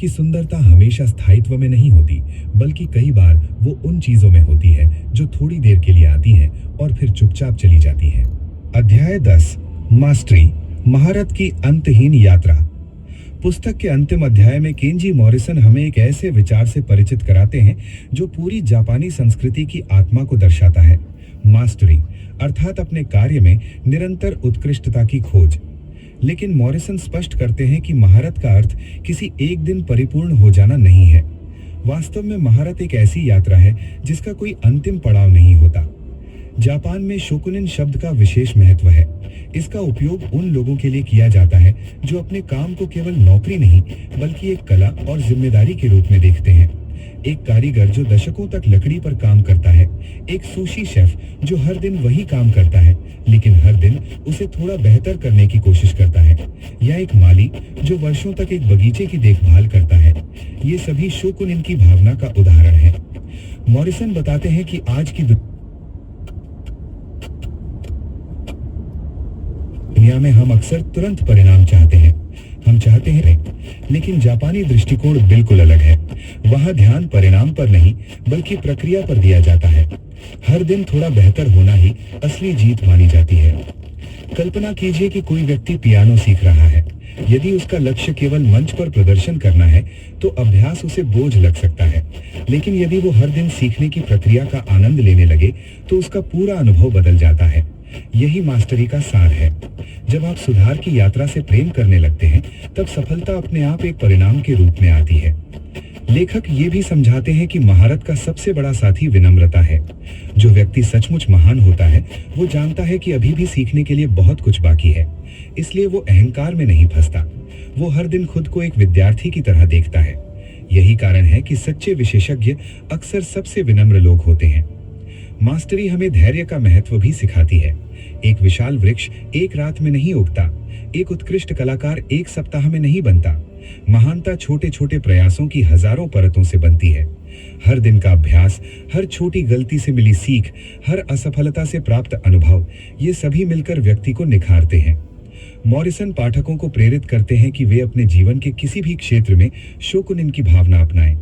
कि सुंदरता हमेशा स्थायित्व में नहीं होती, बल्कि कई बार वो उन चीजों में होती है जो थोड़ी देर के लिए आती हैं और फिर चुपचाप चली जाती हैं। अध्याय 10, मास्टरी, महारत की अंतहीन यात्रा। पुस्तक के अंतिम अध्याय में केंजी मॉरिसन हमें एक ऐसे विचार से परिचित कराते हैं जो पूरी जापानी संस्कृति की आत्मा को दर्शाता है। मास्टरी अर्थात अपने कार्य में निरंतर उत्कृष्टता की खोज। लेकिन मॉरिसन स्पष्ट करते हैं कि महारत का अर्थ किसी एक दिन परिपूर्ण हो जाना नहीं है। वास्तव में महारत एक ऐसी यात्रा है जिसका कोई अंतिम पड़ाव नहीं होता। जापान में शोकुनिन शब्द का विशेष महत्व है। इसका उपयोग उन लोगों के लिए किया जाता है जो अपने काम को केवल नौकरी नहीं बल्कि एक कला और जिम्मेदारी के रूप में देखते हैं। एक कारीगर जो दशकों तक लकड़ी पर काम करता है, एक सुशी शेफ जो हर दिन वही काम करता है लेकिन हर दिन उसे थोड़ा बेहतर करने की कोशिश करता है, या एक माली जो वर्षों तक एक बगीचे की देखभाल करता है। ये सभी शोकुनिन की भावना का उदाहरण है। मॉरिसन बताते हैं कि आज की दुनिया में हम अक्सर तुरंत परिणाम चाहते हैं। हम चाहते हैं, लेकिन जापानी दृष्टिकोण बिल्कुल अलग है। वहाँ ध्यान परिणाम पर नहीं बल्कि प्रक्रिया पर दिया जाता है। हर दिन थोड़ा बेहतर होना ही असली जीत मानी जाती है। कल्पना कीजिए कि कोई व्यक्ति पियानो सीख रहा है। यदि उसका लक्ष्य केवल मंच पर प्रदर्शन करना है तो अभ्यास उसे बोझ लग सकता है, लेकिन यदि वो हर दिन सीखने की प्रक्रिया का आनंद लेने लगे तो उसका पूरा अनुभव बदल जाता है। यही मास्टरी का सार है। जब आप सुधार की यात्रा से प्रेम करने लगते हैं तब सफलता अपने आप एक परिणाम के रूप में आती है। लेखक ये भी समझाते हैं कि महारत का सबसे बड़ा साथी विनम्रता है। जो व्यक्ति सचमुच महान होता है वो जानता है कि अभी भी सीखने के लिए बहुत कुछ बाकी है, इसलिए वो अहंकार में नहीं फंसता। वो हर दिन खुद को एक विद्यार्थी की तरह देखता है। यही कारण है कि सच्चे विशेषज्ञ अक्सर सबसे विनम्र लोग होते हैं। मास्टरी हमें धैर्य का महत्व भी सिखाती है। एक विशाल वृक्ष एक रात में नहीं उगता, एक उत्कृष्ट कलाकार एक सप्ताह में नहीं बनता। महानता छोटे छोटे प्रयासों की हजारों परतों से बनती है। हर दिन का अभ्यास, हर छोटी गलती से मिली सीख, हर असफलता से प्राप्त अनुभव, ये सभी मिलकर व्यक्ति को निखारते हैं। मॉरिसन पाठकों को प्रेरित करते हैं कि वे अपने जीवन के किसी भी क्षेत्र में शोकुनिन की भावना अपनाएं।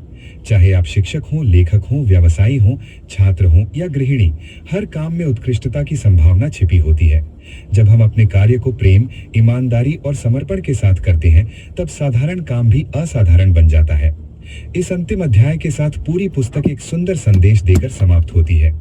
चाहे आप शिक्षक हों, लेखक हों, व्यवसायी हों, छात्र हों या गृहिणी, हर काम में उत्कृष्टता की संभावना छिपी होती है। जब हम अपने कार्य को प्रेम, ईमानदारी और समर्पण के साथ करते हैं तब साधारण काम भी असाधारण बन जाता है। इस अंतिम अध्याय के साथ पूरी पुस्तक एक सुंदर संदेश देकर समाप्त होती है।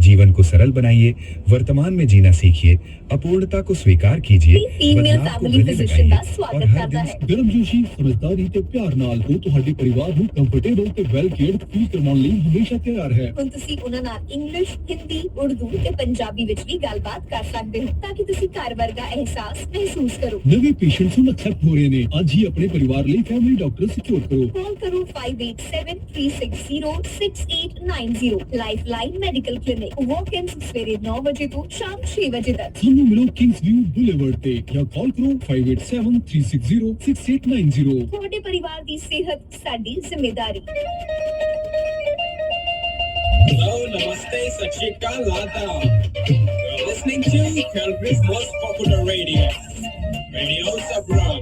जीवन को सरल बनाइए, वर्तमान में जीना सीखिए, अपूर्णता को स्वीकार कीजिए, फीमेल फैमिली फिजिशियन ਦਾ ਸਵਾਗਤ ਕਰਦਾ ਹੈ। ਗਰਮਜੋਸ਼ੀ, ਸਮਝਦਾਰੀ ਤੇ ਪਿਆਰ ਨਾਲ ਉਹ ਤੁਹਾਡੇ ਪਰਿਵਾਰ ਨੂੰ ਕੰਫਰਟੇਬਲ ਤੇ ਵੈਲ ਕੇਅਰਡ ਫੀਲ ਕਰਵਾਉਣ ਲਈ ਹਮੇਸ਼ਾ ਤਿਆਰ ਹੈ। ਹੁਣ ਤੁਸੀਂ ਉਹਨਾਂ ਨਾਲ ਇੰਗਲਿਸ਼, ਹਿੰਦੀ, ਉਰਦੂ ਤੇ ਪੰਜਾਬੀ ਵਿੱਚ ਵੀ ਗੱਲਬਾਤ ਕਰ ਸਕਦੇ ਹੋ ਤਾਂ ਕਿ ਤੁਸੀਂ ਘਰ ਵਰਗਾ ਅਹਿਸਾਸ ਮਹਿਸੂਸ ਕਰੋ। ਨਵੇਂ ਪੇਸ਼ੈਂਟਸ ਨੂੰ ਐਕਸੈਪਟ ਹੋ ਰਹੇ ਨੇ। ਅੱਜ ਹੀ ਆਪਣੇ ਪਰਿਵਾਰ ਲਈ ਫੈਮਿਲੀ ਡਾਕਟਰ ਸਿਕਿਉਰ ਕਰੋ। ਕਾਲ ਕਰੋ 5873606890 ਲਾਈਫਲਾਈਨ ਮੈਡੀਕਲ ਕਲੀਨਿਕ। वॉक-इन सवेरे 9 बजे तो शाम 6 बजे तक। ਸਾਨੂੰ ਮਿਲੋ ਕਿੰਗਸ ਵਿਊ ਬੁਲੇਵਰਡ ਤੇ ਜਾਂ ਕਾਲ ਕਰੋ 5873606890। ਤੁਹਾਡੇ ਪਰਿਵਾਰ ਦੀ ਸਿਹਤ ਸਾਡੀ ਜ਼ਿੰਮੇਵਾਰੀ। Hello, namaste, sat shri akal, adab. You're listening to Calgary's most popular radio, Radio Sabram.